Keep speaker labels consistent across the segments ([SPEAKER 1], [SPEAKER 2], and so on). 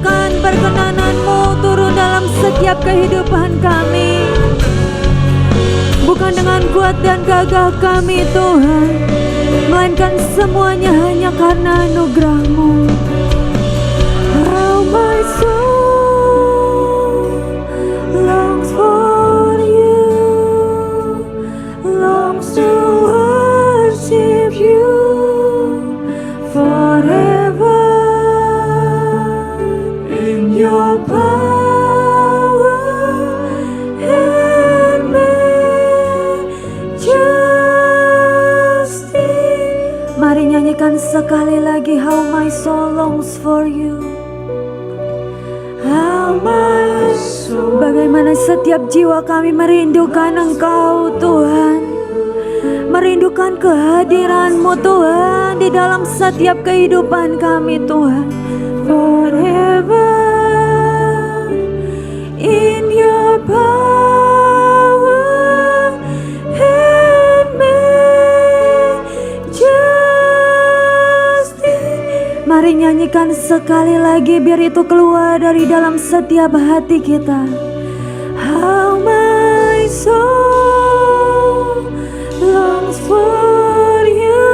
[SPEAKER 1] merindukan perkenanan-Mu turun dalam setiap kehidupan kami. Bukan dengan kuat dan gagah kami Tuhan, melainkan semuanya hanya karena anugerah-Mu. How my soul longs for You, longs to worship You forever in Your power and majesty. Mari nyanyikan sekali lagi, how my soul longs for You. How my soul. Bagaimana setiap jiwa kami merindukan Engkau Tuhan, merindukan kehadiran-Mu Tuhan di dalam setiap kehidupan kami Tuhan. Forever in Your power and majesty. Mari nyanyikan sekali lagi biar itu keluar dari dalam setiap hati kita. How my soul longs for You,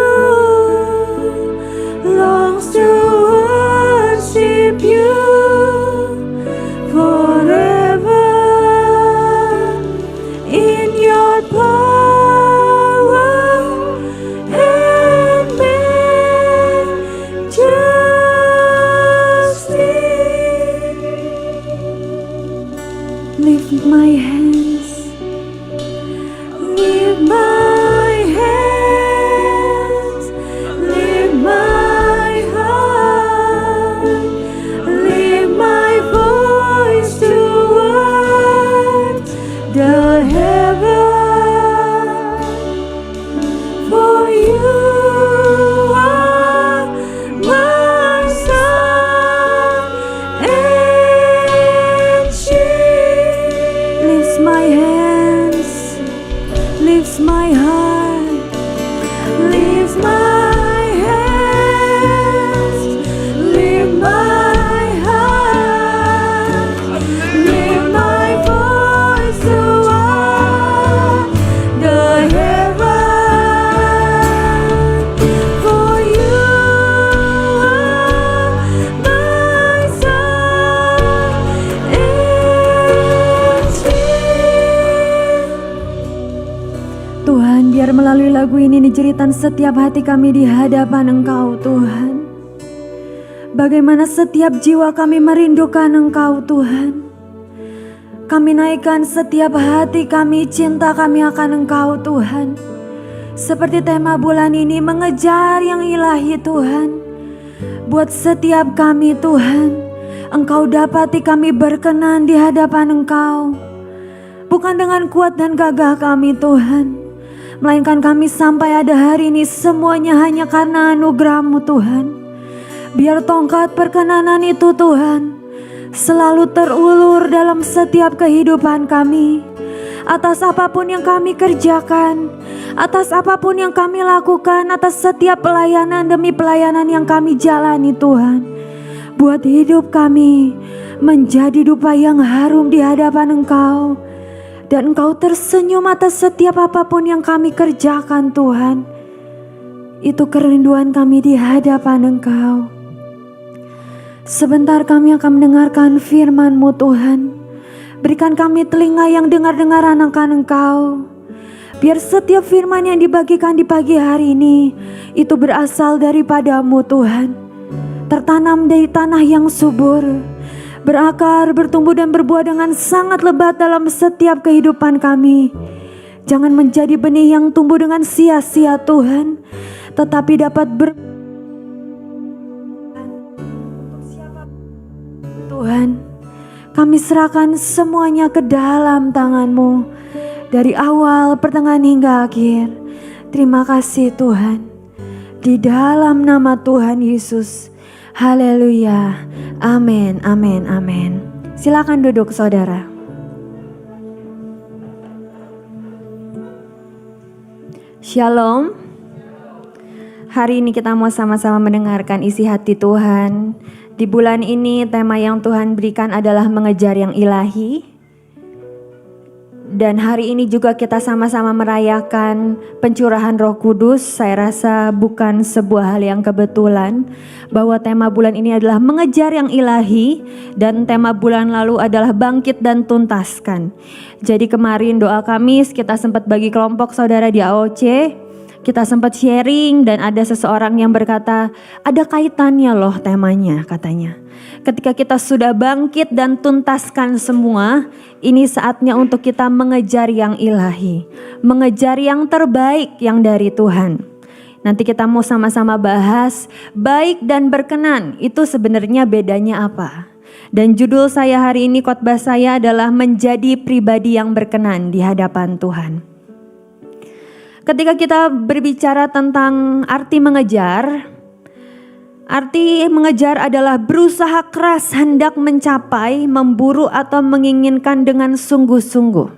[SPEAKER 1] longs to worship You forever in Your power and majesty. Lift my hands, lift my hands, lift my heart, lift my voice towards the heaven. For You are my sun and shield. Lifts my hands, lifts my heart, lifts my hands, lift my heart, lift my voice toward the heaven. For You are my sun and shield. Tuhan, biar melalui lagu ini dijeritan setiap hati kami di hadapan Engkau Tuhan. Bagaimana setiap jiwa kami merindukan Engkau Tuhan. Kami naikkan setiap hati kami, cinta kami akan Engkau Tuhan. Seperti tema bulan ini, mengejar yang ilahi Tuhan. Buat setiap kami Tuhan, Engkau dapati kami berkenan di hadapan Engkau. Bukan dengan kuat dan gagah kami Tuhan, melainkan kami sampai ada hari ini semuanya hanya karena anugerah-Mu Tuhan. Biar tongkat perkenanan itu Tuhan selalu terulur dalam setiap kehidupan kami. Atas apapun yang kami kerjakan, atas apapun yang kami lakukan, atas setiap pelayanan demi pelayanan yang kami jalani Tuhan. Buat hidup kami menjadi dupa yang harum di hadapan Engkau. Dan Engkau tersenyum atas setiap apapun yang kami kerjakan Tuhan. Itu kerinduan kami di hadapan Engkau. Sebentar kami akan mendengarkan firman-Mu Tuhan. Berikan kami telinga yang dengar-dengaran akan Engkau. Biar setiap firman yang dibagikan di pagi hari ini itu berasal daripada-Mu Tuhan. Tertanam dari tanah yang subur, berakar, bertumbuh dan berbuah dengan sangat lebat dalam setiap kehidupan kami. Jangan menjadi benih yang tumbuh dengan sia-sia Tuhan, tetapi dapat Tuhan, kami serahkan semuanya ke dalam tangan-Mu. Dari awal, pertengahan hingga akhir. Terima kasih Tuhan. Di dalam nama Tuhan Yesus. Haleluya. Amin, amin, amin. Silakan duduk saudara. Shalom. Hari ini kita mau sama-sama mendengarkan isi hati Tuhan Di bulan ini tema yang Tuhan berikan adalah mengejar yang ilahi. Dan hari ini juga kita sama-sama merayakan pencurahan Roh Kudus. Saya rasa bukan sebuah hal yang kebetulan bahwa tema bulan ini adalah mengejar yang ilahi dan tema bulan lalu adalah bangkit dan tuntaskan. Jadi kemarin doa Kamis kita sempat bagi kelompok saudara di AOC. Kita sempat sharing dan ada seseorang yang berkata, ada kaitannya loh temanya katanya. Ketika kita sudah bangkit dan tuntaskan semua, ini saatnya untuk kita mengejar yang ilahi. Mengejar yang terbaik yang dari Tuhan. Nanti kita mau sama-sama bahas, baik dan berkenan itu sebenarnya bedanya apa? Dan judul saya hari ini, khotbah saya adalah menjadi pribadi yang berkenan di hadapan Tuhan. Ketika kita berbicara tentang arti mengejar adalah berusaha keras hendak mencapai, memburu atau menginginkan dengan sungguh-sungguh.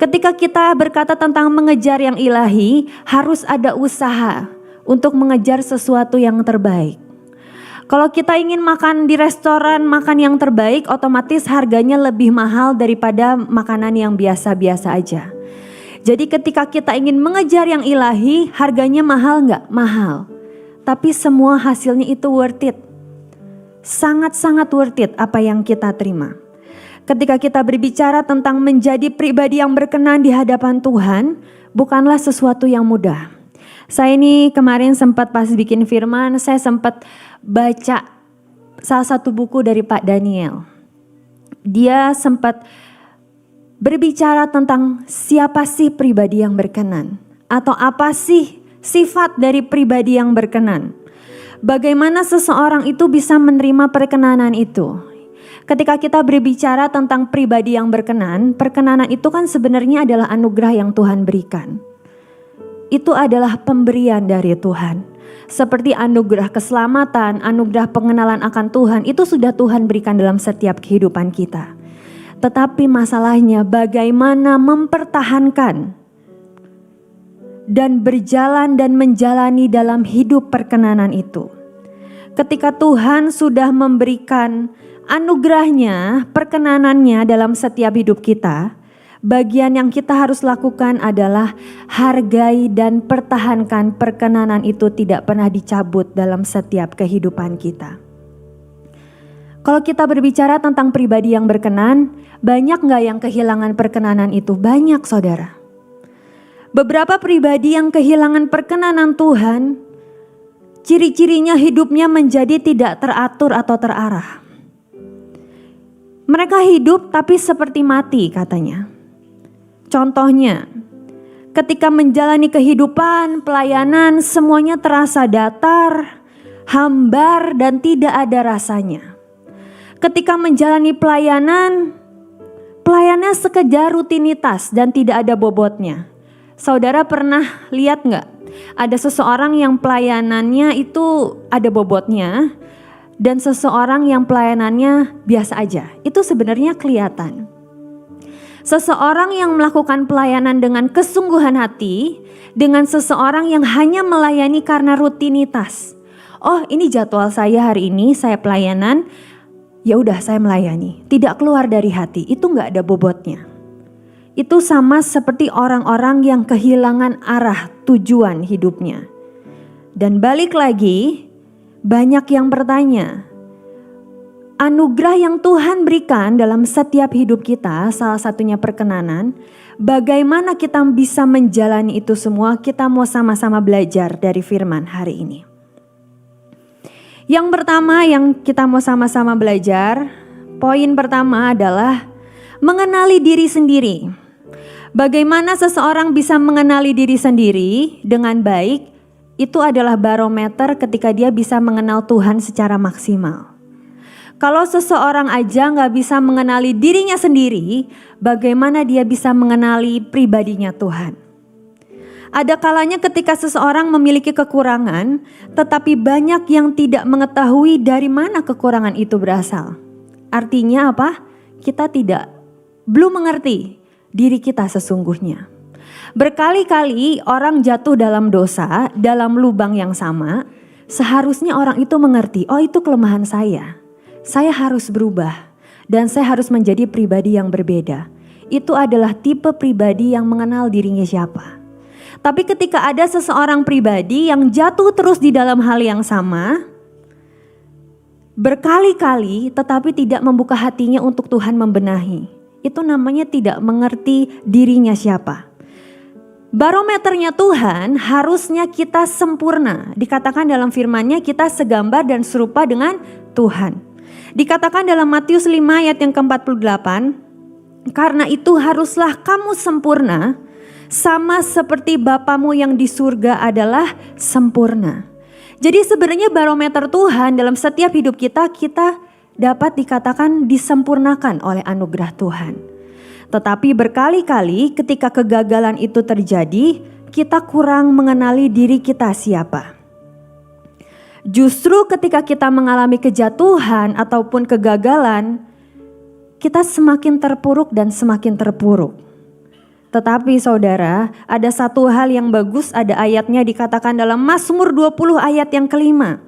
[SPEAKER 1] Ketika kita berkata tentang mengejar yang ilahi, harus ada usaha untuk mengejar sesuatu yang terbaik. Kalau kita ingin makan di restoran, makan yang terbaik, otomatis harganya lebih mahal daripada makanan yang biasa-biasa aja. Jadi ketika kita ingin mengejar yang ilahi, harganya mahal nggak? Mahal. Tapi semua hasilnya itu worth it. Sangat-sangat worth it apa yang kita terima. Ketika kita berbicara tentang menjadi pribadi yang berkenan di hadapan Tuhan, bukanlah sesuatu yang mudah. Saya ini kemarin sempat pas bikin firman, saya sempat baca salah satu buku dari Pak Daniel. Dia sempat berbicara tentang siapa sih pribadi yang berkenan, atau apa sih sifat dari pribadi yang berkenan. Bagaimana seseorang itu bisa menerima perkenanan itu. Ketika kita berbicara tentang pribadi yang berkenan, perkenanan itu kan sebenarnya adalah anugerah yang Tuhan berikan. Itu adalah pemberian dari Tuhan. Seperti anugerah keselamatan, anugerah pengenalan akan Tuhan, itu sudah Tuhan berikan dalam setiap kehidupan kita. Tetapi masalahnya bagaimana mempertahankan dan berjalan dan menjalani dalam hidup perkenanan itu. Ketika Tuhan sudah memberikan anugerahnya, perkenanannya dalam setiap hidup kita, bagian yang kita harus lakukan adalah hargai dan pertahankan perkenanan itu tidak pernah dicabut dalam setiap kehidupan kita. Kalau kita berbicara tentang pribadi yang berkenan, banyak gak yang kehilangan perkenanan itu? Banyak saudara. Beberapa pribadi yang kehilangan perkenanan Tuhan, ciri-cirinya hidupnya menjadi tidak teratur atau terarah. Mereka hidup tapi seperti mati katanya. Contohnya, ketika menjalani kehidupan, pelayanan, semuanya terasa datar, hambar dan tidak ada rasanya. Ketika menjalani pelayanannya sekedar rutinitas dan tidak ada bobotnya. Saudara pernah lihat gak? Ada seseorang yang pelayanannya itu ada bobotnya dan seseorang yang pelayanannya biasa aja. Itu sebenarnya kelihatan. Seseorang yang melakukan pelayanan dengan kesungguhan hati dengan seseorang yang hanya melayani karena rutinitas. Oh, ini jadwal saya hari ini, saya pelayanan. Ya udah saya melayani, tidak keluar dari hati, itu gak ada bobotnya. Itu sama seperti orang-orang yang kehilangan arah tujuan hidupnya. Dan balik lagi, banyak yang bertanya, anugerah yang Tuhan berikan dalam setiap hidup kita, salah satunya perkenanan, bagaimana kita bisa menjalani itu semua, kita mau sama-sama belajar dari firman hari ini. Yang pertama yang kita mau sama-sama belajar, poin pertama adalah mengenali diri sendiri. Bagaimana seseorang bisa mengenali diri sendiri dengan baik, itu adalah barometer ketika dia bisa mengenal Tuhan secara maksimal. Kalau seseorang aja gak bisa mengenali dirinya sendiri, bagaimana dia bisa mengenali pribadinya Tuhan? Ada kalanya ketika seseorang memiliki kekurangan, tetapi banyak yang tidak mengetahui dari mana kekurangan itu berasal. Artinya apa? Kita belum mengerti diri kita sesungguhnya. Berkali-kali orang jatuh dalam dosa, dalam lubang yang sama, seharusnya orang itu mengerti, oh itu kelemahan saya harus berubah dan saya harus menjadi pribadi yang berbeda. Itu adalah tipe pribadi yang mengenal dirinya siapa. Tapi ketika ada seseorang pribadi yang jatuh terus di dalam hal yang sama, berkali-kali tetapi tidak membuka hatinya untuk Tuhan membenahi, itu namanya tidak mengerti dirinya siapa. Barometernya Tuhan harusnya kita sempurna. Dikatakan dalam firman-Nya kita segambar dan serupa dengan Tuhan. Dikatakan dalam Matius 5 ayat yang ke-48, karena itu haruslah kamu sempurna, sama seperti Bapamu yang di surga adalah sempurna. Jadi sebenarnya barometer Tuhan dalam setiap hidup kita dapat dikatakan disempurnakan oleh anugerah Tuhan. Tetapi berkali-kali ketika kegagalan itu terjadi, kita kurang mengenali diri kita siapa. Justru ketika kita mengalami kejatuhan ataupun kegagalan, kita semakin terpuruk dan semakin terpuruk. Tetapi saudara, ada satu hal yang bagus, ada ayatnya dikatakan dalam Mazmur 20 ayat yang ke-5.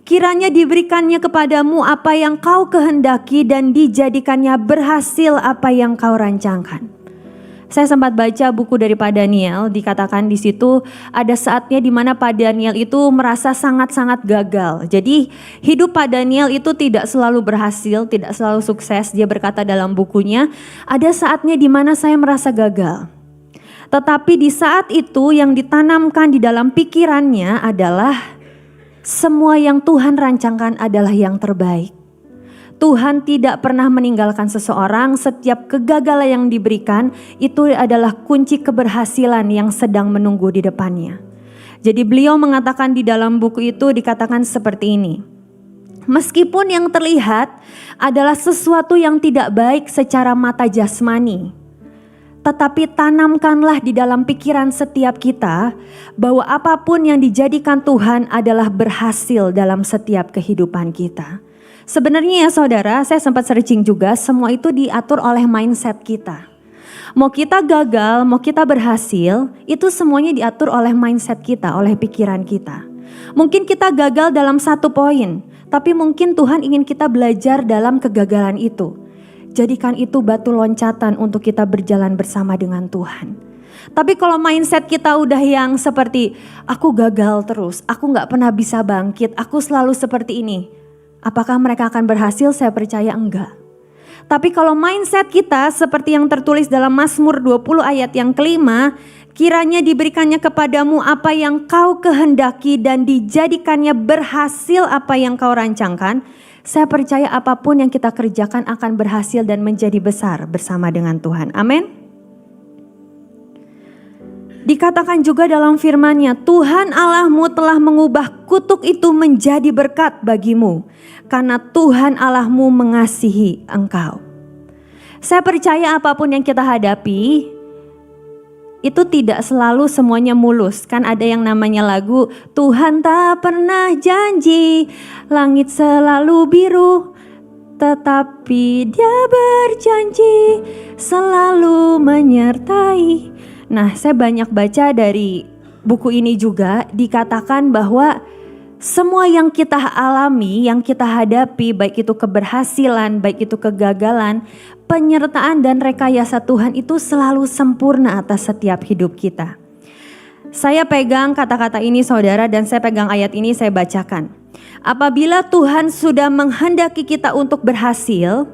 [SPEAKER 1] Kiranya diberikannya kepadamu apa yang kau kehendaki dan dijadikannya berhasil apa yang kau rancangkan. Saya sempat baca buku dari Pak Daniel, dikatakan di situ ada saatnya di mana Pak Daniel itu merasa sangat-sangat gagal. Jadi hidup Pak Daniel itu tidak selalu berhasil, tidak selalu sukses. Dia berkata dalam bukunya, ada saatnya di mana saya merasa gagal. Tetapi di saat itu yang ditanamkan di dalam pikirannya adalah semua yang Tuhan rancangkan adalah yang terbaik. Tuhan tidak pernah meninggalkan seseorang. Setiap kegagalan yang diberikan itu adalah kunci keberhasilan yang sedang menunggu di depannya. Jadi beliau mengatakan di dalam buku itu dikatakan seperti ini. Meskipun yang terlihat adalah sesuatu yang tidak baik secara mata jasmani, tetapi tanamkanlah di dalam pikiran setiap kita bahwa apapun yang dijadikan Tuhan adalah berhasil dalam setiap kehidupan kita. Sebenarnya ya saudara, saya sempat searching juga, semua itu diatur oleh mindset kita. Mau kita gagal, mau kita berhasil, itu semuanya diatur oleh mindset kita, oleh pikiran kita. Mungkin kita gagal dalam satu poin, tapi mungkin Tuhan ingin kita belajar dalam kegagalan itu. Jadikan itu batu loncatan untuk kita berjalan bersama dengan Tuhan. Tapi kalau mindset kita udah yang seperti aku gagal terus, aku gak pernah bisa bangkit, aku selalu seperti ini. Apakah mereka akan berhasil? Saya percaya enggak. Tapi kalau mindset kita seperti yang tertulis dalam Mazmur 20 ayat yang ke-5, kiranya diberikannya kepadamu apa yang kau kehendaki dan dijadikannya berhasil apa yang kau rancangkan. Saya percaya apapun yang kita kerjakan akan berhasil dan menjadi besar bersama dengan Tuhan. Amin. Dikatakan juga dalam firman-Nya, Tuhan Allahmu telah mengubah kutuk itu menjadi berkat bagimu, karena Tuhan Allahmu mengasihi engkau. Saya percaya apapun yang kita hadapi, itu tidak selalu semuanya mulus. Kan ada yang namanya lagu, Tuhan tak pernah janji langit selalu biru, tetapi Dia berjanji selalu menyertai. Nah, saya banyak baca dari buku ini juga, dikatakan bahwa semua yang kita alami, yang kita hadapi, baik itu keberhasilan, baik itu kegagalan, penyertaan dan rekayasa Tuhan itu selalu sempurna atas setiap hidup kita. Saya pegang kata-kata ini saudara, dan saya pegang ayat ini, saya bacakan. Apabila Tuhan sudah menghendaki kita untuk berhasil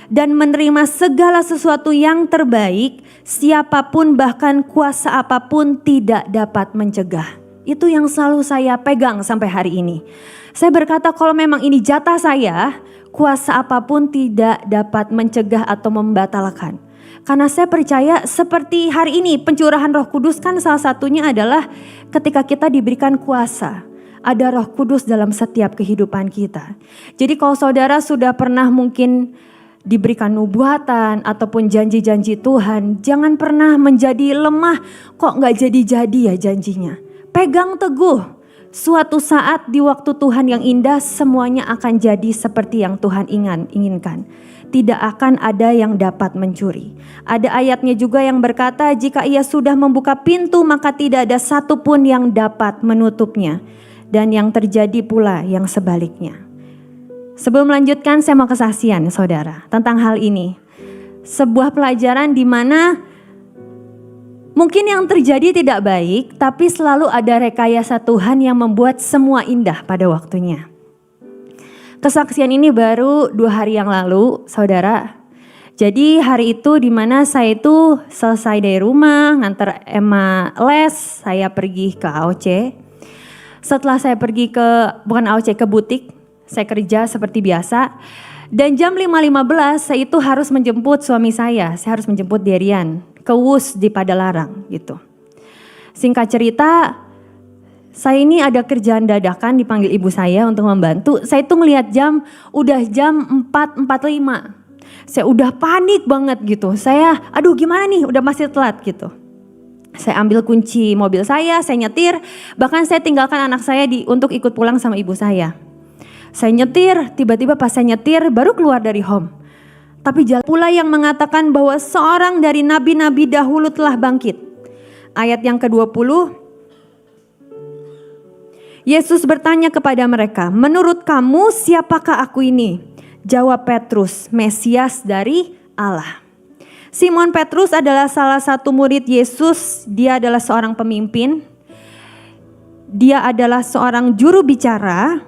[SPEAKER 1] dan menerima segala sesuatu yang terbaik, siapapun bahkan kuasa apapun tidak dapat mencegah. Itu yang selalu saya pegang sampai hari ini. Saya berkata kalau memang ini jatah saya, kuasa apapun tidak dapat mencegah atau membatalkan. Karena saya percaya seperti hari ini pencurahan Roh Kudus kan salah satunya adalah ketika kita diberikan kuasa. Ada Roh Kudus dalam setiap kehidupan kita. Jadi kalau saudara sudah pernah mungkin diberikan nubuatan ataupun janji-janji Tuhan, jangan pernah menjadi lemah, kok gak jadi-jadi ya janjinya. Pegang teguh, suatu saat di waktu Tuhan yang indah semuanya akan jadi seperti yang Tuhan inginkan. Tidak akan ada yang dapat mencuri. Ada ayatnya juga yang berkata, jika Ia sudah membuka pintu maka tidak ada satupun yang dapat menutupnya. dan yang terjadi pula yang sebaliknya. Sebelum melanjutkan, saya mau kesaksian saudara tentang hal ini. Sebuah pelajaran di mana mungkin yang terjadi tidak baik, tapi selalu ada rekayasa Tuhan yang membuat semua indah pada waktunya. Kesaksian ini baru 2 hari yang lalu, saudara. Jadi hari itu di mana saya itu selesai dari rumah, nganter Emma les, saya pergi ke AOC. Setelah saya pergi bukan AOC, ke butik, saya kerja seperti biasa. Dan jam 5.15 saya itu harus menjemput suami saya harus menjemput Derian ke WUS di Padalarang gitu. Singkat cerita, saya ini ada kerjaan dadakan dipanggil ibu saya untuk membantu. Saya tuh ngelihat jam, udah jam 4.45. Saya udah panik banget gitu. Saya, aduh gimana nih, udah masih telat gitu. Saya ambil kunci mobil saya nyetir. Bahkan saya tinggalkan anak saya untuk ikut pulang sama ibu saya. Saya nyetir, tiba-tiba pas saya nyetir baru keluar dari home. Tapi jalan pula yang mengatakan bahwa seorang dari nabi-nabi dahulu telah bangkit. Ayat yang ke-20. Yesus bertanya kepada mereka, menurut kamu siapakah aku ini? Jawab Petrus, Mesias dari Allah. Simon Petrus adalah salah satu murid Yesus, dia adalah seorang pemimpin. Dia adalah seorang juru bicara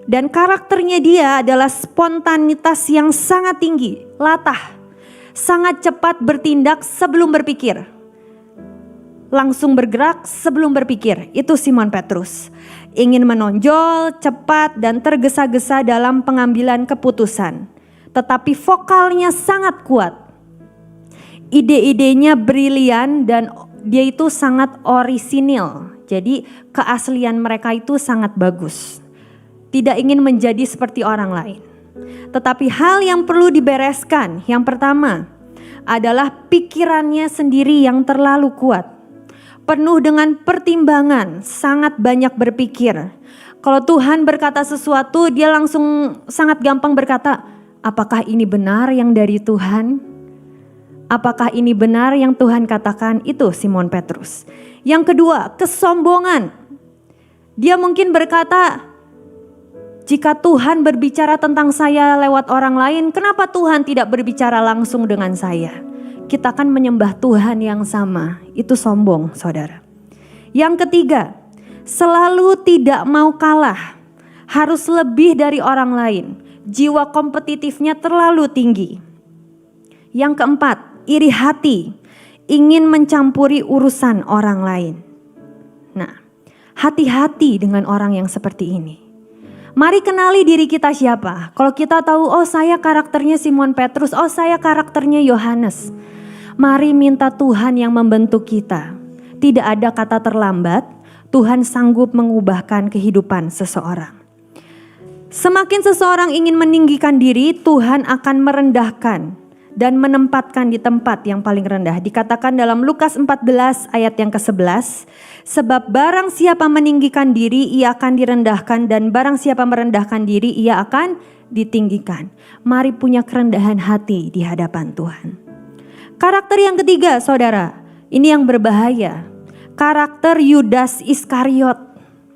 [SPEAKER 1] dan karakternya dia adalah spontanitas yang sangat tinggi, latah, sangat cepat bertindak sebelum berpikir. Langsung bergerak sebelum berpikir, itu Simon Petrus. Ingin menonjol, cepat dan tergesa-gesa dalam pengambilan keputusan. Tetapi vokalnya sangat kuat. Ide-idenya brilian dan dia itu sangat orisinil. Jadi keaslian mereka itu sangat bagus. Tidak ingin menjadi seperti orang lain. Tetapi hal yang perlu dibereskan, yang pertama adalah pikirannya sendiri yang terlalu kuat. Penuh dengan pertimbangan, sangat banyak berpikir. Kalau Tuhan berkata sesuatu, dia langsung sangat gampang berkata, apakah ini benar yang dari Tuhan? Apakah ini benar yang Tuhan katakan? Itu Simon Petrus. Yang kedua, kesombongan. Dia mungkin berkata, jika Tuhan berbicara tentang saya lewat orang lain, kenapa Tuhan tidak berbicara langsung dengan saya? Kita akan menyembah Tuhan yang sama. Itu sombong, saudara. Yang ketiga, selalu tidak mau kalah. Harus lebih dari orang lain. Jiwa kompetitifnya terlalu tinggi. Yang keempat, iri hati. Ingin mencampuri urusan orang lain. Nah, hati-hati dengan orang yang seperti ini. Mari kenali diri kita siapa. Kalau kita tahu, oh saya karakternya Simon Petrus, oh saya karakternya Yohanes. Mari minta Tuhan yang membentuk kita. Tidak ada kata terlambat, Tuhan sanggup mengubahkan kehidupan seseorang. Semakin seseorang ingin meninggikan diri, Tuhan akan merendahkan dan menempatkan di tempat yang paling rendah. Dikatakan dalam Lukas 14 ayat yang ke-11, sebab barang siapa meninggikan diri, ia akan direndahkan, dan barang siapa merendahkan diri, ia akan ditinggikan. Mari punya kerendahan hati di hadapan Tuhan. Karakter yang ketiga, saudara, ini yang berbahaya. Karakter Yudas Iskariot.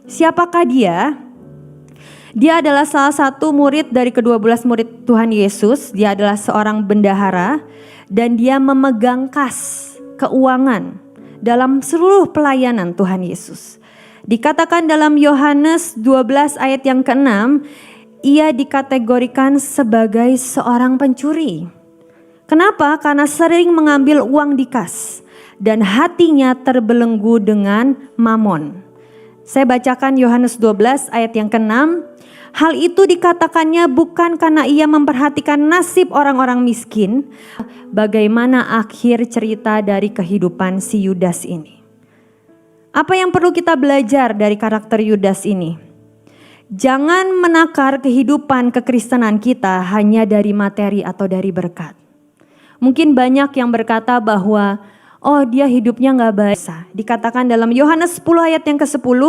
[SPEAKER 1] Siapakah dia? Dia adalah salah satu murid dari ke-12 murid Tuhan Yesus. Dia adalah seorang bendahara dan dia memegang kas keuangan dalam seluruh pelayanan Tuhan Yesus. Dikatakan dalam Yohanes 12 ayat yang ke-6, ia dikategorikan sebagai seorang pencuri. Kenapa? Karena sering mengambil uang di kas dan hatinya terbelenggu dengan mamon. Saya bacakan Yohanes 12 ayat yang ke-6. Hal itu dikatakannya bukan karena ia memperhatikan nasib orang-orang miskin. Bagaimana akhir cerita dari kehidupan si Yudas ini? Apa yang perlu kita belajar dari karakter Yudas ini? Jangan menakar kehidupan kekristenan kita hanya dari materi atau dari berkat. Mungkin banyak yang berkata bahwa oh dia hidupnya gak baik. Dikatakan dalam Yohanes 10 ayat yang ke-10,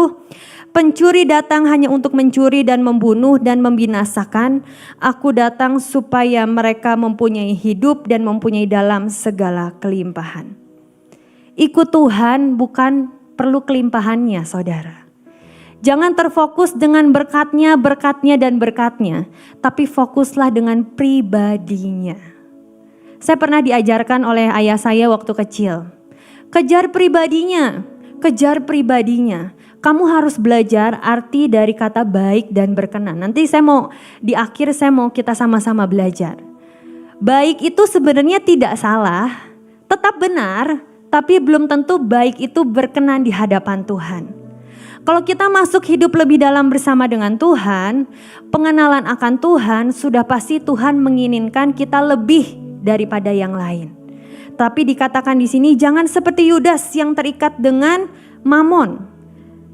[SPEAKER 1] pencuri datang hanya untuk mencuri dan membunuh dan membinasakan. Aku datang supaya mereka mempunyai hidup dan mempunyai dalam segala kelimpahan. Ikut Tuhan bukan perlu kelimpahannya, saudara. Jangan terfokus dengan berkatnya, dan berkatnya. Tapi fokuslah dengan pribadinya. Saya pernah diajarkan oleh ayah saya waktu kecil. Kejar pribadinya, kejar pribadinya. Kamu harus belajar arti dari kata baik dan berkenan. Nanti di akhir saya mau kita sama-sama belajar. Baik itu sebenarnya tidak salah, tetap benar, tapi belum tentu baik itu berkenan di hadapan Tuhan. Kalau kita masuk hidup lebih dalam bersama dengan Tuhan, pengenalan akan Tuhan, sudah pasti Tuhan menginginkan kita lebih daripada yang lain. Tapi dikatakan di sini jangan seperti Yudas yang terikat dengan mamon.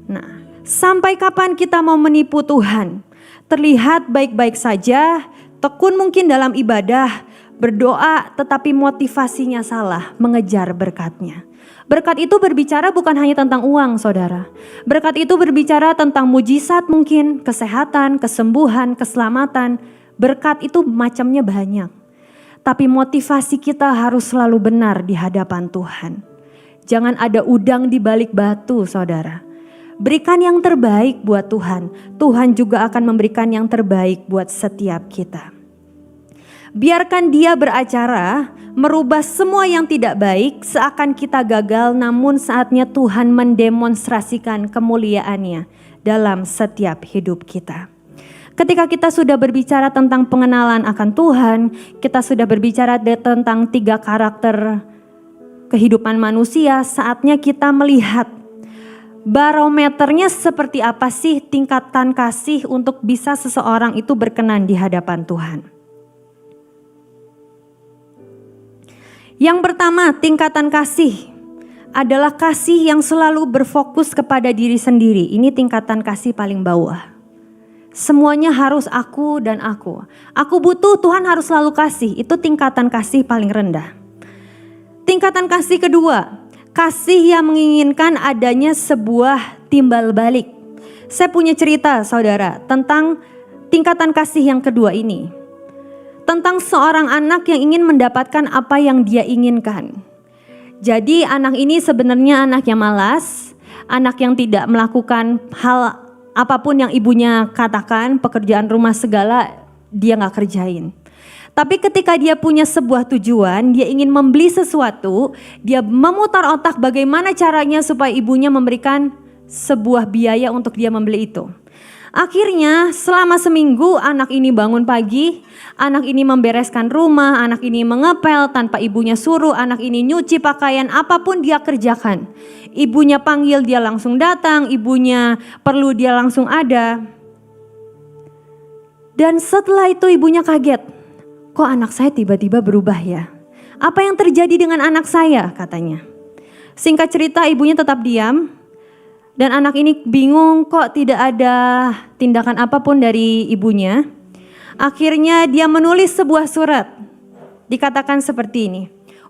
[SPEAKER 1] Nah, sampai kapan kita mau menipu Tuhan? Terlihat baik-baik saja, tekun mungkin dalam ibadah, berdoa, tetapi motivasinya salah, mengejar berkatnya. Berkat itu berbicara bukan hanya tentang uang, saudara. Berkat itu berbicara tentang mujizat mungkin, kesehatan, kesembuhan, keselamatan. Berkat itu macamnya banyak. Tapi motivasi kita harus selalu benar di hadapan Tuhan. Jangan ada udang di balik batu, saudara. Berikan yang terbaik buat Tuhan. Tuhan juga akan memberikan yang terbaik buat setiap kita. Biarkan Dia beracara, merubah semua yang tidak baik seakan kita gagal, namun saatnya Tuhan mendemonstrasikan kemuliaan-Nya dalam setiap hidup kita. Ketika kita sudah berbicara tentang pengenalan akan Tuhan, kita sudah berbicara tentang 3 karakter kehidupan manusia, saatnya kita melihat barometernya seperti apa sih tingkatan kasih untuk bisa seseorang itu berkenan di hadapan Tuhan. Yang pertama, tingkatan kasih adalah kasih yang selalu berfokus kepada diri sendiri. Ini tingkatan kasih paling bawah. Semuanya harus aku dan aku. Aku butuh, Tuhan harus selalu kasih. Itu tingkatan kasih paling rendah. Tingkatan kasih kedua, kasih yang menginginkan adanya sebuah timbal balik. Saya punya cerita, saudara, tentang tingkatan kasih yang kedua ini. Tentang seorang anak yang ingin mendapatkan apa yang dia inginkan. Jadi anak ini sebenarnya anak yang malas, anak yang tidak melakukan hal apapun yang ibunya katakan, pekerjaan rumah segala dia gak kerjain. Tapi ketika dia punya sebuah tujuan, dia ingin membeli sesuatu, dia memutar otak bagaimana caranya supaya ibunya memberikan sebuah biaya untuk dia membeli itu. Akhirnya selama seminggu anak ini bangun pagi, anak ini membereskan rumah, anak ini mengepel tanpa ibunya suruh, anak ini nyuci pakaian, apapun dia kerjakan. Ibunya panggil dia langsung datang, ibunya perlu dia langsung ada. Dan setelah itu ibunya kaget, kok anak saya tiba-tiba berubah ya? Apa yang terjadi dengan anak saya, katanya. Singkat cerita ibunya tetap diam. Dan anak ini bingung kok tidak ada tindakan apapun dari ibunya. Akhirnya dia menulis sebuah surat. Dikatakan seperti ini.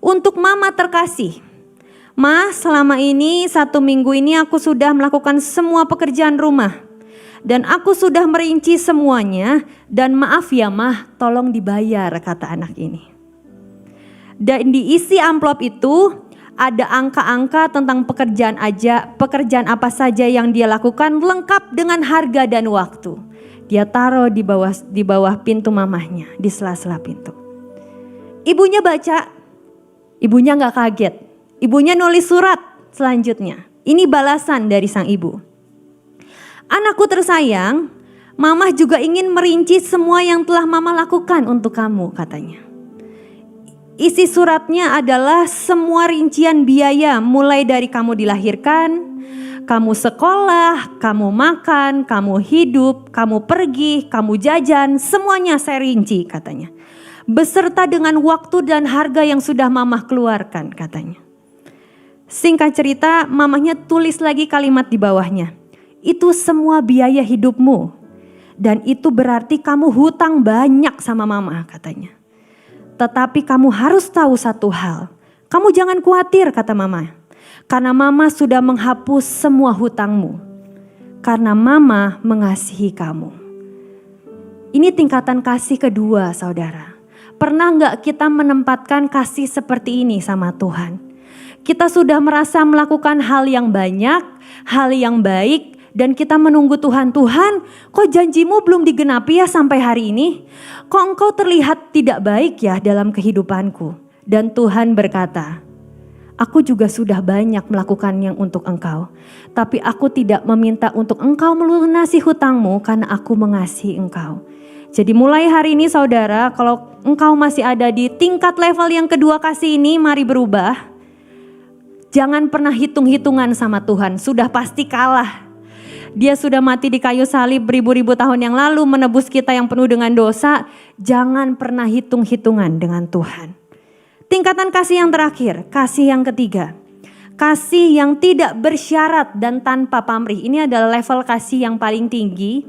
[SPEAKER 1] Untuk mama terkasih. Ma, selama ini 1 minggu ini aku sudah melakukan semua pekerjaan rumah. Dan aku sudah merinci semuanya. Dan maaf ya mah, tolong dibayar, kata anak ini. Dan diisi amplop itu ada angka-angka tentang pekerjaan apa saja yang dia lakukan lengkap dengan harga dan waktu. Dia taruh di bawah pintu mamahnya, di sela-sela pintu. Ibunya baca, ibunya gak kaget. Ibunya nulis surat selanjutnya. Ini balasan dari sang ibu. Anakku tersayang, mamah juga ingin merinci semua yang telah mama lakukan untuk kamu, katanya. Isi suratnya adalah semua rincian biaya mulai dari kamu dilahirkan, kamu sekolah, kamu makan, kamu hidup, kamu pergi, kamu jajan, semuanya saya rinci, katanya. Beserta dengan waktu dan harga yang sudah mamah keluarkan, katanya. Singkat cerita, mamahnya tulis lagi kalimat di bawahnya. Itu semua biaya hidupmu dan itu berarti kamu hutang banyak sama mama, katanya. Tetapi kamu harus tahu satu hal. Kamu jangan khawatir, kata mama. Karena mama sudah menghapus semua hutangmu. Karena mama mengasihi kamu. Ini tingkatan kasih kedua, saudara. Pernah gak kita menempatkan kasih seperti ini sama Tuhan? Kita sudah merasa melakukan hal yang banyak, hal yang baik, Dan kita menunggu Tuhan, Tuhan kok janjimu belum digenapi ya sampai hari ini? Kok engkau terlihat tidak baik ya dalam kehidupanku? Dan Tuhan berkata, aku juga sudah banyak melakukannya untuk engkau. Tapi aku tidak meminta untuk engkau melunasi hutangmu karena aku mengasihi engkau. Jadi mulai hari ini saudara, kalau engkau masih ada di tingkat level yang kedua kasih ini, mari berubah. Jangan pernah hitung-hitungan sama Tuhan, sudah pasti kalah. Dia sudah mati di kayu salib beribu-ribu tahun yang lalu menebus kita yang penuh dengan dosa. Jangan pernah hitung-hitungan dengan Tuhan. Tingkatan kasih yang terakhir, kasih yang ketiga. Kasih yang tidak bersyarat dan tanpa pamrih. Ini adalah level kasih yang paling tinggi.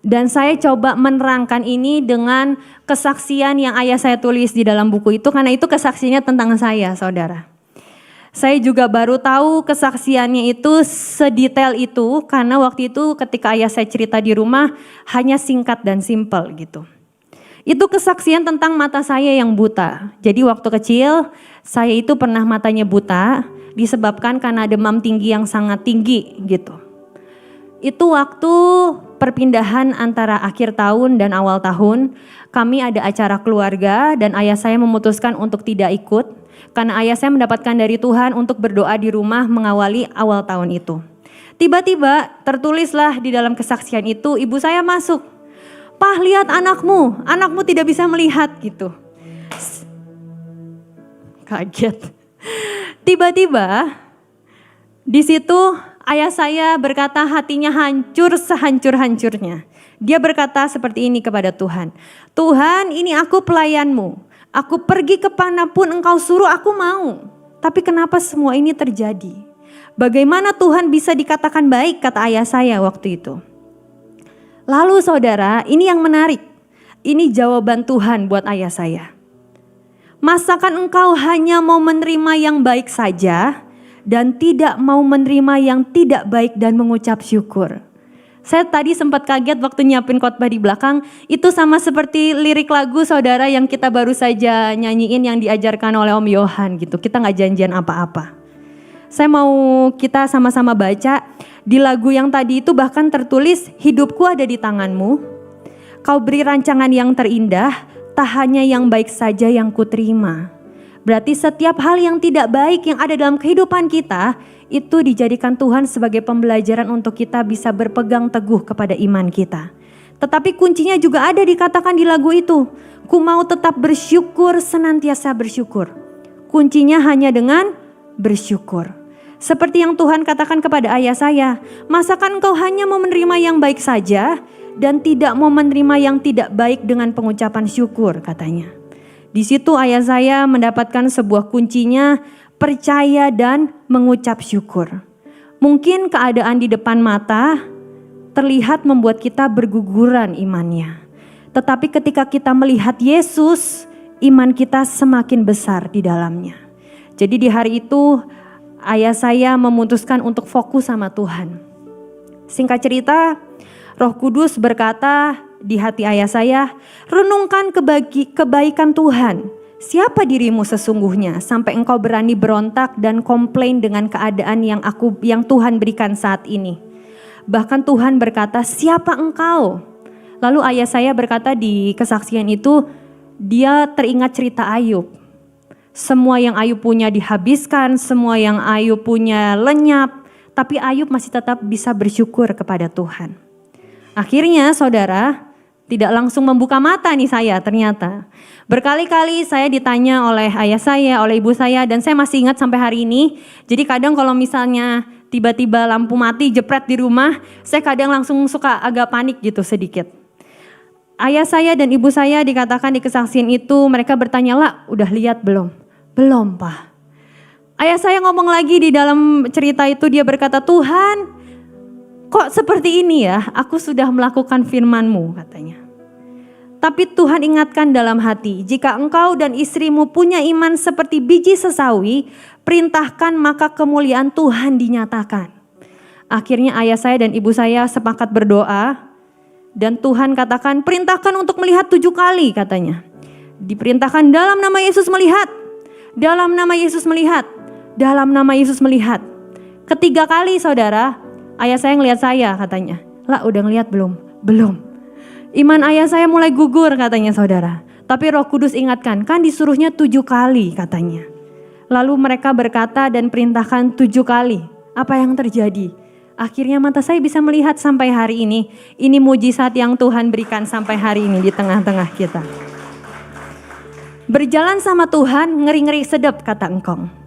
[SPEAKER 1] Dan saya coba menerangkan ini dengan kesaksian yang ayah saya tulis di dalam buku itu. Karena itu kesaksiannya tentang saya, saudara. Saya juga baru tahu kesaksiannya itu sedetail itu. Karena waktu itu ketika ayah saya cerita di rumah hanya singkat dan simpel gitu. Itu kesaksian tentang mata saya yang buta. Jadi waktu kecil saya itu pernah matanya buta. Disebabkan karena demam tinggi yang sangat tinggi gitu. Itu waktu perpindahan antara akhir tahun dan awal tahun, kami ada acara keluarga dan ayah saya memutuskan untuk tidak ikut karena ayah saya mendapatkan dari Tuhan untuk berdoa di rumah mengawali awal tahun itu. Tiba-tiba tertulislah di dalam kesaksian itu, ibu saya masuk. Pah, lihat anakmu tidak bisa melihat gitu. Kaget. Tiba-tiba di situ ayah saya berkata hatinya hancur sehancur-hancurnya. Dia berkata seperti ini kepada Tuhan. Tuhan, ini aku pelayanmu. Aku pergi kemanapun engkau suruh aku mau. Tapi kenapa semua ini terjadi? Bagaimana Tuhan bisa dikatakan baik, kata ayah saya waktu itu. Lalu saudara, ini yang menarik. Ini jawaban Tuhan buat ayah saya. Masakan engkau hanya mau menerima yang baik saja dan tidak mau menerima yang tidak baik dan mengucap syukur. Saya tadi sempat kaget waktu nyiapin khotbah di belakang. Itu sama seperti lirik lagu saudara yang kita baru saja nyanyiin yang diajarkan oleh Om Yohan gitu. Kita gak janjian apa-apa. Saya mau kita sama-sama baca. Di lagu yang tadi itu bahkan tertulis, hidupku ada di tanganmu. Kau beri rancangan yang terindah, tak hanya yang baik saja yang kuterima. Berarti setiap hal yang tidak baik yang ada dalam kehidupan kita, itu dijadikan Tuhan sebagai pembelajaran untuk kita bisa berpegang teguh kepada iman kita. Tetapi kuncinya juga ada dikatakan di lagu itu. Ku mau tetap bersyukur, senantiasa bersyukur. Kuncinya hanya dengan bersyukur. Seperti yang Tuhan katakan kepada ayah saya, masakan engkau hanya mau menerima yang baik saja dan tidak mau menerima yang tidak baik dengan pengucapan syukur, katanya. Di situ ayah saya mendapatkan sebuah kuncinya, percaya dan mengucap syukur. Mungkin keadaan di depan mata terlihat membuat kita berguguran imannya. Tetapi ketika kita melihat Yesus, iman kita semakin besar di dalamnya. Jadi di hari itu ayah saya memutuskan untuk fokus sama Tuhan. Singkat cerita, Roh Kudus berkata di hati ayah saya, renungkan kebaikan Tuhan. Siapa dirimu sesungguhnya sampai engkau berani berontak dan komplain dengan keadaan yang Tuhan berikan saat ini. Bahkan Tuhan berkata, siapa engkau? Lalu ayah saya berkata di kesaksian itu, dia teringat cerita Ayub. Semua yang Ayub punya dihabiskan, semua yang Ayub punya lenyap, tapi Ayub masih tetap bisa bersyukur kepada Tuhan. Akhirnya saudara, tidak langsung membuka mata nih saya ternyata. Berkali-kali saya ditanya oleh ayah saya, oleh ibu saya, dan saya masih ingat sampai hari ini. Jadi kadang kalau misalnya tiba-tiba lampu mati jepret di rumah, saya kadang langsung suka agak panik gitu sedikit. Ayah saya dan ibu saya dikatakan di kesaksian itu, mereka bertanya, "Lah, udah lihat belum?" "Belum, Pak." Ayah saya ngomong lagi di dalam cerita itu, dia berkata, "Tuhan, kok seperti ini ya? Aku sudah melakukan firman-Mu," katanya. Tapi Tuhan ingatkan dalam hati, jika engkau dan istrimu punya iman seperti biji sesawi, perintahkan maka kemuliaan Tuhan dinyatakan. Akhirnya ayah saya dan ibu saya sepakat berdoa, dan Tuhan katakan, perintahkan untuk melihat 7 kali katanya. Diperintahkan dalam nama Yesus melihat, dalam nama Yesus melihat, dalam nama Yesus melihat. Ketiga kali saudara, ayah saya ngelihat saya katanya. Lah udah ngelihat belum? Belum. Iman ayah saya mulai gugur katanya saudara. Tapi Roh Kudus ingatkan, kan disuruhnya 7 kali katanya. Lalu mereka berkata dan perintahkan 7 kali. Apa yang terjadi? Akhirnya mata saya bisa melihat sampai hari ini. Ini mujizat yang Tuhan berikan sampai hari ini di tengah-tengah kita. Berjalan sama Tuhan ngeri-ngeri sedap kata engkong.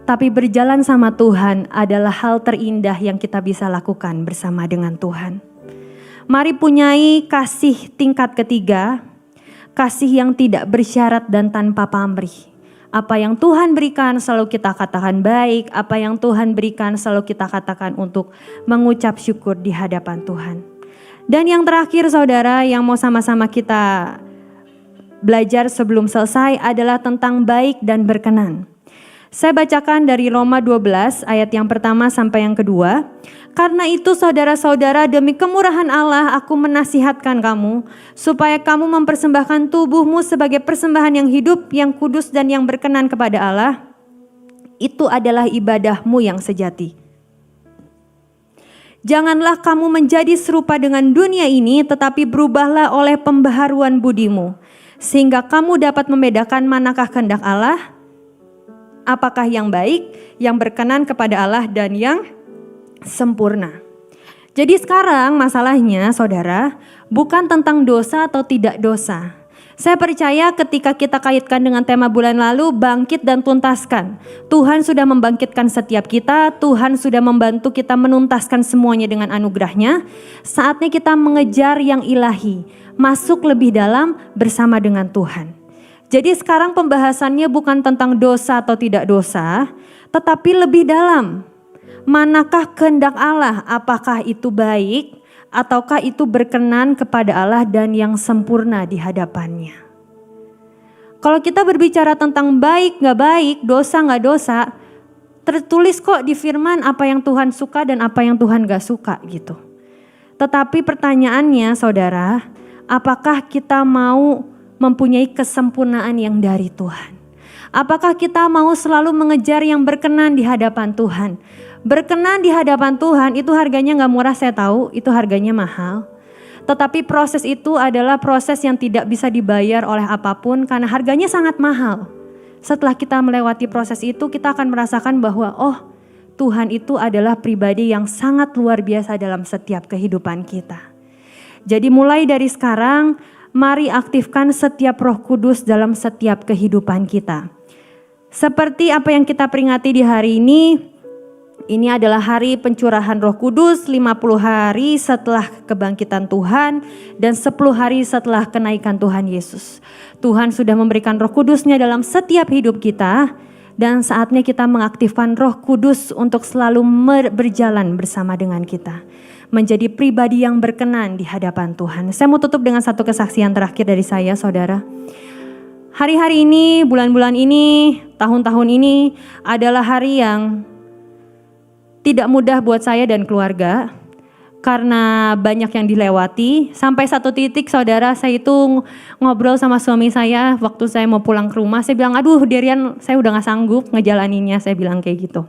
[SPEAKER 1] Tapi berjalan sama Tuhan adalah hal terindah yang kita bisa lakukan bersama dengan Tuhan. Mari punyai kasih tingkat ketiga, kasih yang tidak bersyarat dan tanpa pamrih. Apa yang Tuhan berikan selalu kita katakan baik, apa yang Tuhan berikan selalu kita katakan untuk mengucap syukur di hadapan Tuhan. Dan yang terakhir saudara yang mau sama-sama kita belajar sebelum selesai adalah tentang baik dan berkenan. Saya bacakan dari Roma 12 ayat yang pertama sampai yang kedua. Karena itu saudara-saudara, demi kemurahan Allah aku menasihatkan kamu supaya kamu mempersembahkan tubuhmu sebagai persembahan yang hidup, yang kudus dan yang berkenan kepada Allah. Itu adalah ibadahmu yang sejati. Janganlah kamu menjadi serupa dengan dunia ini, tetapi berubahlah oleh pembaharuan budimu, sehingga kamu dapat membedakan manakah kehendak Allah, apakah yang baik, yang berkenan kepada Allah dan yang sempurna. Jadi sekarang masalahnya saudara bukan tentang dosa atau tidak dosa. Saya percaya ketika kita kaitkan dengan tema bulan lalu, bangkit dan tuntaskan. Tuhan sudah membangkitkan setiap kita, Tuhan sudah membantu kita menuntaskan semuanya dengan anugerahnya. Saatnya kita mengejar yang ilahi, masuk lebih dalam bersama dengan Tuhan. Jadi sekarang pembahasannya bukan tentang dosa atau tidak dosa, tetapi lebih dalam. Manakah kehendak Allah? Apakah itu baik ataukah itu berkenan kepada Allah dan yang sempurna di hadapannya? Kalau kita berbicara tentang baik gak baik, dosa gak dosa, tertulis kok di firman apa yang Tuhan suka dan apa yang Tuhan gak suka gitu. Tetapi pertanyaannya saudara, apakah kita mau mempunyai kesempurnaan yang dari Tuhan? Apakah kita mau selalu mengejar yang berkenan di hadapan Tuhan? Berkenan di hadapan Tuhan itu harganya gak murah, saya tahu itu harganya mahal. Tetapi proses itu adalah proses yang tidak bisa dibayar oleh apapun karena harganya sangat mahal. Setelah kita melewati proses itu kita akan merasakan bahwa oh, Tuhan itu adalah pribadi yang sangat luar biasa dalam setiap kehidupan kita. Jadi mulai dari sekarang mari aktifkan setiap Roh Kudus dalam setiap kehidupan kita. Seperti apa yang kita peringati di hari ini adalah hari pencurahan Roh Kudus, 50 hari setelah kebangkitan Tuhan dan 10 hari setelah kenaikan Tuhan Yesus. Tuhan sudah memberikan Roh Kudusnya dalam setiap hidup kita dan saatnya kita mengaktifkan Roh Kudus untuk selalu berjalan bersama dengan kita. Menjadi pribadi yang berkenan di hadapan Tuhan. Saya mau tutup dengan satu kesaksian terakhir dari saya saudara. Hari-hari ini, bulan-bulan ini, tahun-tahun ini adalah hari yang tidak mudah buat saya dan keluarga karena banyak yang dilewati. Sampai satu titik saudara, saya itu ngobrol sama suami saya waktu saya mau pulang ke rumah. Saya bilang, aduh Derian saya udah gak sanggup ngejalaninnya, saya bilang kayak gitu.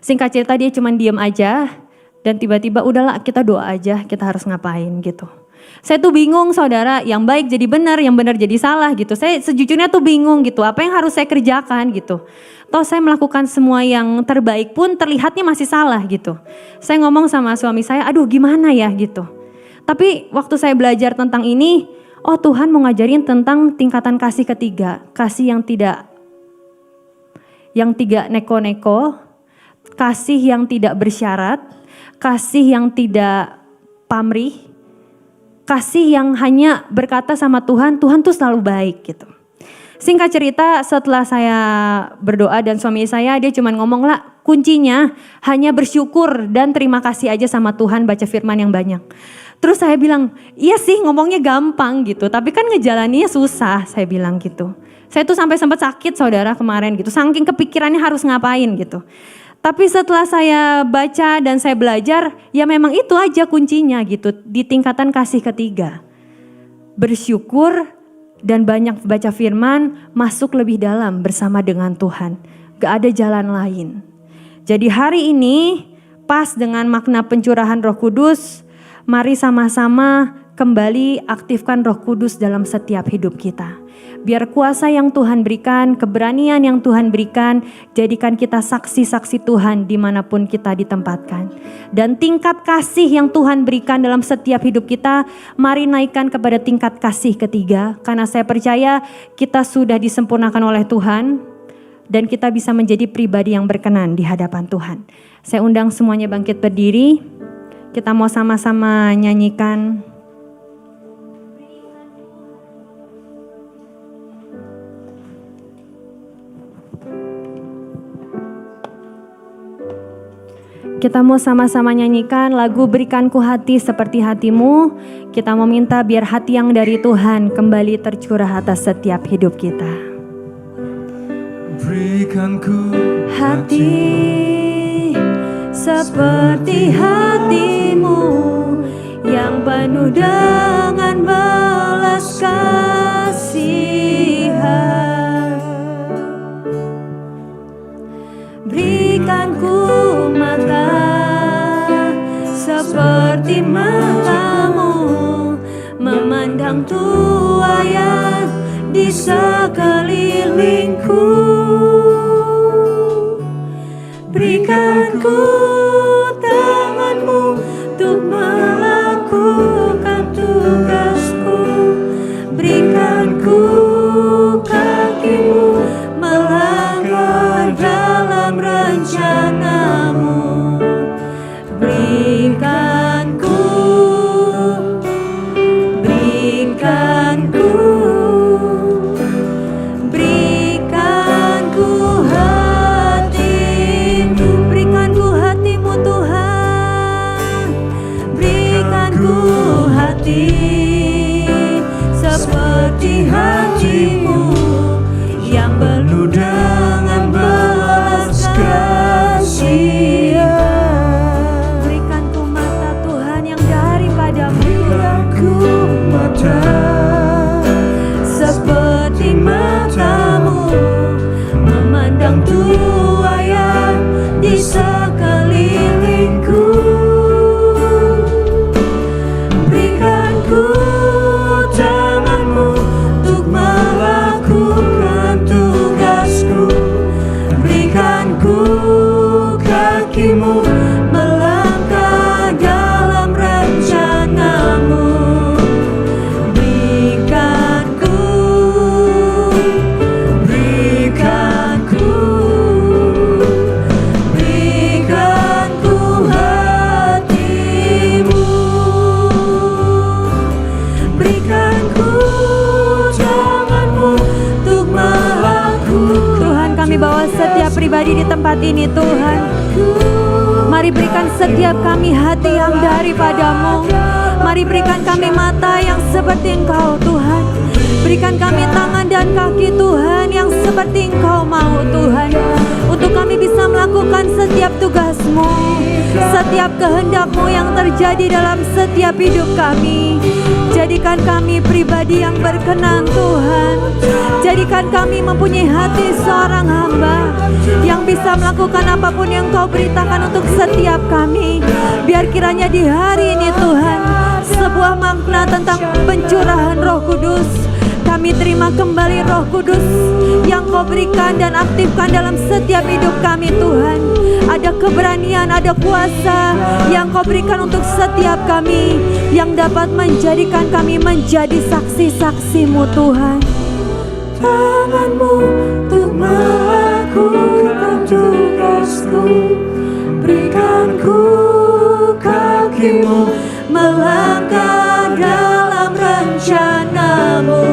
[SPEAKER 1] Singkat cerita dia cuma diem aja dan tiba-tiba udahlah kita doa aja, kita harus ngapain gitu. Saya tuh bingung saudara, yang baik jadi benar, yang benar jadi salah gitu. Saya sejujurnya tuh bingung gitu, apa yang harus saya kerjakan gitu. Toh saya melakukan semua yang terbaik pun terlihatnya masih salah gitu. Saya ngomong sama suami saya, aduh gimana ya gitu. Tapi waktu saya belajar tentang ini, oh Tuhan mau ngajarin tentang tingkatan kasih ketiga. Kasih yang tidak neko-neko, kasih yang tidak bersyarat, kasih yang tidak pamrih, kasih yang hanya berkata sama Tuhan, Tuhan tuh selalu baik gitu. Singkat cerita setelah saya berdoa dan suami saya dia cuma ngomong lah kuncinya hanya bersyukur dan terima kasih aja sama Tuhan, baca firman yang banyak. Terus saya bilang iya sih ngomongnya gampang gitu tapi kan ngejalaninya susah, saya bilang gitu. Saya tuh sampai sempat sakit saudara kemarin gitu, saking kepikirannya harus ngapain gitu. Tapi setelah saya baca dan saya belajar, ya memang itu aja kuncinya gitu. Di tingkatan kasih ketiga. Bersyukur dan banyak baca firman, masuk lebih dalam bersama dengan Tuhan. Gak ada jalan lain. Jadi hari ini pas dengan makna pencurahan Roh Kudus, mari sama-sama kembali aktifkan Roh Kudus dalam setiap hidup kita. Biar kuasa yang Tuhan berikan, keberanian yang Tuhan berikan, jadikan kita saksi-saksi Tuhan dimanapun kita ditempatkan. Dan tingkat kasih yang Tuhan berikan dalam setiap hidup kita, mari naikkan kepada tingkat kasih ketiga. Karena saya percaya kita sudah disempurnakan oleh Tuhan, dan kita bisa menjadi pribadi yang berkenan di hadapan Tuhan. Saya undang semuanya bangkit berdiri, kita mau sama-sama nyanyikan. Kita mau sama-sama nyanyikan lagu Berikanku Hati Seperti Hatimu. Kita mau minta biar hati yang dari Tuhan kembali tercurah atas setiap hidup kita.
[SPEAKER 2] Berikanku
[SPEAKER 1] hati seperti hatimu yang penuh dengan belas kasihan. Berikanku mata seperti matamu, memandang tuayan di sekelilingku. Berikanku tanganmu untuk melakukan tugasku. Berikanku kakimu melangkah dalam rencanamu. Berikanku hatimu. Berikanku hatimu Tuhan. Berikanku hati seperti hatimu yang penuh dengan belas kasihan. Berikanku mata Tuhan yang daripadamu.
[SPEAKER 2] Berikanku mata
[SPEAKER 1] Seperti matamu, memandang tuayan di sekelilingku. Berikanku tanganmu untuk melakukan tugasku. Berikanku kakimu melangkah dalam rencanamu. Bawa setiap pribadi di tempat ini Tuhan. Mari berikan setiap kami hati yang daripadamu. Mari berikan kami mata yang seperti Engkau Tuhan. Berikan kami tangan dan kaki Tuhan yang seperti Engkau mau Tuhan. Untuk kami bisa melakukan setiap tugas-Mu, setiap kehendak-Mu yang terjadi dalam setiap hidup kami. Jadikan kami pribadi yang berkenan Tuhan. Jadikan kami mempunyai hati seorang hamba yang bisa melakukan apapun yang Kau beritakan untuk setiap kami. Biar kiranya di hari ini Tuhan, sebuah makna tentang pencurahan Roh Kudus. Kami terima kembali Roh Kudus yang Kau berikan dan aktifkan dalam setiap hidup kami Tuhan. Ada keberanian, ada kuasa yang Kau berikan untuk setiap kami, yang dapat menjadikan kami menjadi saksi-saksi-Mu Tuhan. Tangan-Mu untuk melakukan tugasku. Berikanku kakimu melangkah dalam rencana-Mu.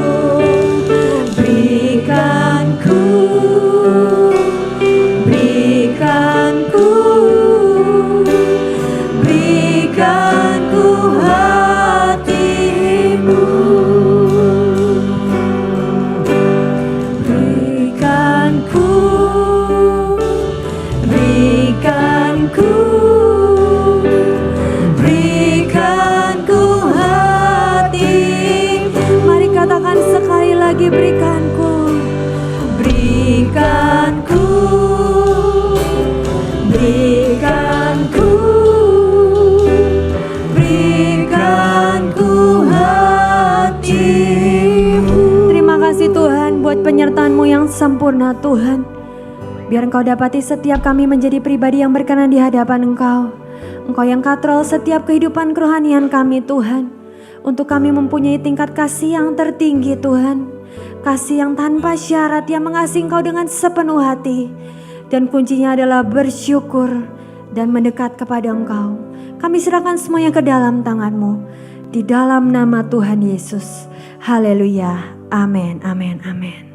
[SPEAKER 1] Berikanku hatimu. Berikanku yang sempurna Tuhan. Biar Engkau dapati setiap kami menjadi pribadi yang berkenan di hadapan Engkau. Engkau yang katrol setiap kehidupan kerohanian kami Tuhan. Untuk kami mempunyai tingkat kasih yang tertinggi Tuhan. Kasih yang tanpa syarat, yang mengasihi Engkau dengan sepenuh hati. Dan kuncinya adalah bersyukur dan mendekat kepada Engkau. Kami serahkan semuanya ke dalam tangan-Mu. Di dalam nama Tuhan Yesus. Haleluya. Amin, amin, amin.